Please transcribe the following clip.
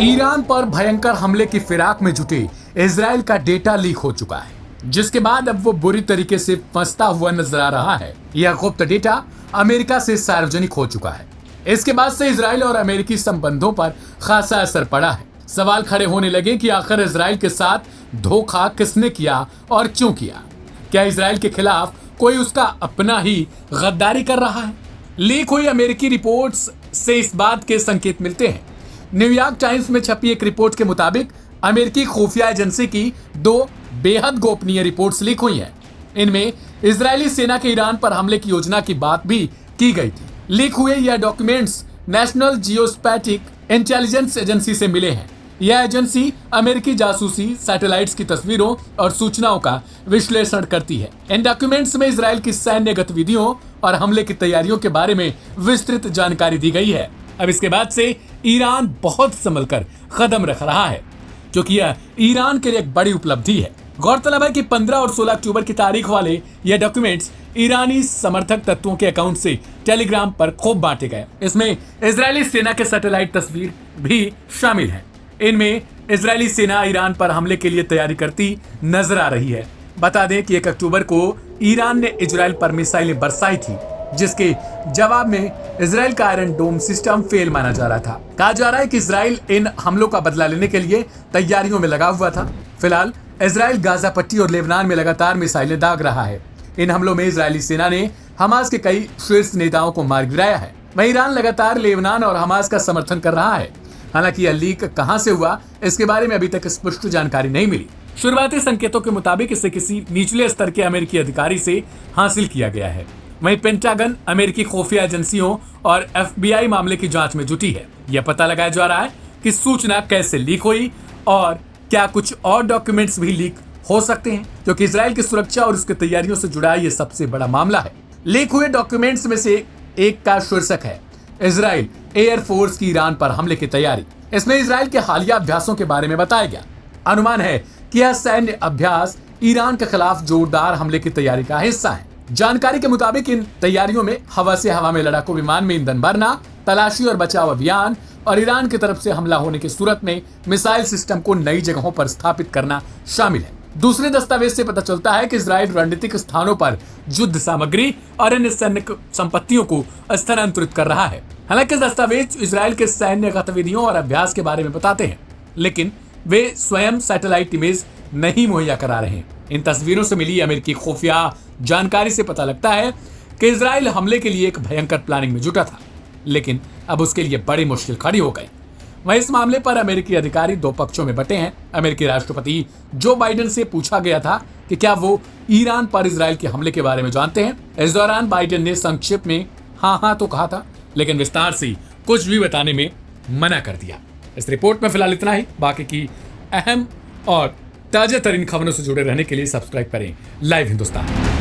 Iran पर भयंकर हमले की फिराक में जुटे इजराइल का डेटा लीक हो चुका है, जिसके बाद अब वो बुरी तरीके से फंसता हुआ नजर आ रहा है। यह गुप्त डेटा अमेरिका से सार्वजनिक हो चुका है। इसके बाद से इजराइल और अमेरिकी संबंधों पर खासा असर पड़ा है। सवाल खड़े होने लगे कि आखिर इजराइल के साथ धोखा किसने किया और क्यों किया। क्या इजराइल के खिलाफ कोई उसका अपना ही गद्दारी कर रहा है? लीक हुई अमेरिकी रिपोर्ट्स से इस बात के संकेत मिलते हैं। न्यूयॉर्क टाइम्स में छपी एक रिपोर्ट के मुताबिक अमेरिकी खुफिया एजेंसी की 2 बेहद गोपनीय रिपोर्ट्स लीक हुई हैं। इनमें इजरायली सेना के ईरान पर हमले की योजना की बात भी की गई थी। लीक हुए यह डॉक्यूमेंट्स नेशनल जियोस्पैटिक इंटेलिजेंस एजेंसी से मिले हैं। यह एजेंसी अमेरिकी जासूसी सैटेलाइट्स की तस्वीरों और सूचनाओं का विश्लेषण करती है। इन डॉक्यूमेंट्स में इजराइल की सैन्य गतिविधियों और हमले की तैयारियों के बारे में विस्तृत जानकारी दी गई है। अब इसके बाद से ईरान बहुत संभलकर कदम रख रहा है, क्योंकि यह ईरान के लिए एक बड़ी उपलब्धि है। गौरतलब है कि 15 और 16 अक्टूबर की तारीख वाले यह डॉक्यूमेंट्स ईरानी समर्थक तत्वों के अकाउंट से टेलीग्राम पर खूब बांटे गए। इसमें इजरायली सेना के सैटेलाइट तस्वीर भी शामिल है। इनमें इजरायली सेना ईरान पर हमले के लिए तैयारी करती नजर आ रही है। बता दें कि 1 अक्टूबर को ईरान ने इजराइल पर मिसाइलें बरसाई थी, जिसके जवाब में इजराइल का आयरन डोम सिस्टम फेल माना जा रहा था। कहा जा रहा है कि इजराइल इन हमलों का बदला लेने के लिए तैयारियों में लगा हुआ था। फिलहाल इजराइल गाजा पट्टी और लेबनान में लगातार मिसाइलें दाग रहा है। इन हमलों में इजरायली सेना ने हमास के कई शीर्ष नेताओं को मार गिराया है। वहीं ईरान लगातार लेबनान और हमास का समर्थन कर रहा है। हालांकि यह लीक कहां से हुआ, इसके बारे में अभी तक स्पष्ट जानकारी नहीं मिली। शुरुआती संकेतों के मुताबिक इसे किसी निचले स्तर के अमेरिकी अधिकारी से हासिल किया गया है। वहीं पेंटागन अमेरिकी खुफिया एजेंसियों और FBI मामले की जांच में जुटी है। यह पता लगाया जा रहा है कि सूचना कैसे लीक हुई और क्या कुछ और डॉक्यूमेंट्स भी लीक हो सकते हैं, क्योंकि इजराइल की सुरक्षा और उसकी तैयारियों से जुड़ा यह सबसे बड़ा मामला है। लीक हुए डॉक्यूमेंट्स में से एक का शीर्षक है इजराइल एयरफोर्स की ईरान पर हमले की तैयारी। इसमें इजराइल के हालिया अभ्यासों के बारे में बताया गया। अनुमान है कि यह सैन्य अभ्यास ईरान के खिलाफ जोरदार हमले की तैयारी का हिस्सा है। जानकारी के मुताबिक इन तैयारियों में हवा से हवा में लड़ाकू विमान में ईंधन भरना, तलाशी और बचाव अभियान और ईरान की तरफ से हमला होने की सूरत में मिसाइल सिस्टम को नई जगहों पर स्थापित करना शामिल है। दूसरे दस्तावेज से पता चलता है कि इजराइल रणनीतिक स्थानों पर युद्ध सामग्री और अन्य सैन्य संपत्तियों को स्थानांतरित कर रहा है। हालांकि दस्तावेज इजराइल के सैन्य गतिविधियों और अभ्यास के बारे में बताते हैं, लेकिन वे स्वयं सैटेलाइट इमेज नहीं मुहैया करा रहे हैं। इन तस्वीरों से मिली अमेरिकी खुफिया जानकारी से पता लगता है कि इजराइल हमले के लिए एक भयंकर प्लानिंग में जुटा था, लेकिन अब उसके लिए बड़ी मुश्किल खड़ी हो गई। वहीं इस मामले पर अमेरिकी अधिकारी 2 पक्षों में बंटे हैं। अमेरिकी राष्ट्रपति जो बाइडेन से पूछा गया था कि क्या वो ईरान पर इजराइल के हमले के बारे में जानते हैं। इस दौरान बाइडेन ने संक्षिप्त में हाँ तो कहा था, लेकिन विस्तार से कुछ भी बताने में मना कर दिया। इस रिपोर्ट में फिलहाल इतना ही। बाकी की अहम और ताजा तरीन खबरों से जुड़े रहने के लिए सब्सक्राइब करें लाइव हिंदुस्तान।